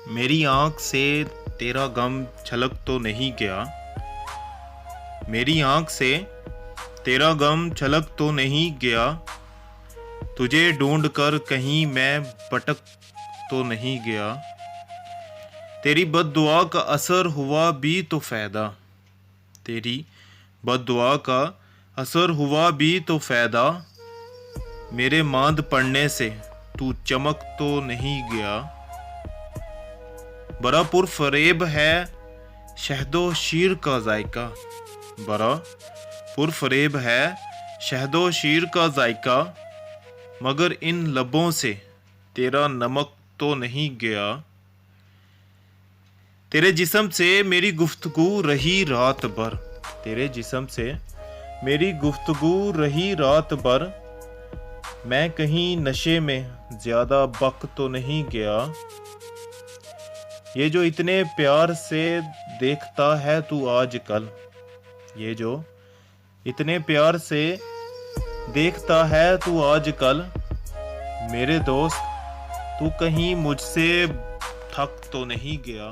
मेरी आँख से तेरा गम छलक तो नहीं गया। मेरी आँख से तेरा गम छलक तो नहीं गया। तुझे ढूंढ कर कहीं मैं भटक तो नहीं गया। तेरी बद्दुआ का असर हुआ भी तो फ़ायदा। तेरी बद्दुआ का असर हुआ भी तो फ़ायदा। मेरे मांद पड़ने से तू चमक तो नहीं गया। बड़ा पुरफरेब है शहदो शीर का जायका। बड़ा पुरफरेब है शहदो शीर का जायका। मगर इन लबों से तेरा नमक तो नहीं गया। तेरे जिस्म से मेरी गुफ्तगू रही रात भर। तेरे जिस्म से मेरी गुफ्तगू रही रात भर। मैं कहीं नशे में ज़्यादा बक तो नहीं गया। ये जो इतने प्यार से देखता है तू आजकल। ये जो इतने प्यार से देखता है तू आजकल। मेरे दोस्त तू कहीं मुझसे थक तो नहीं गया।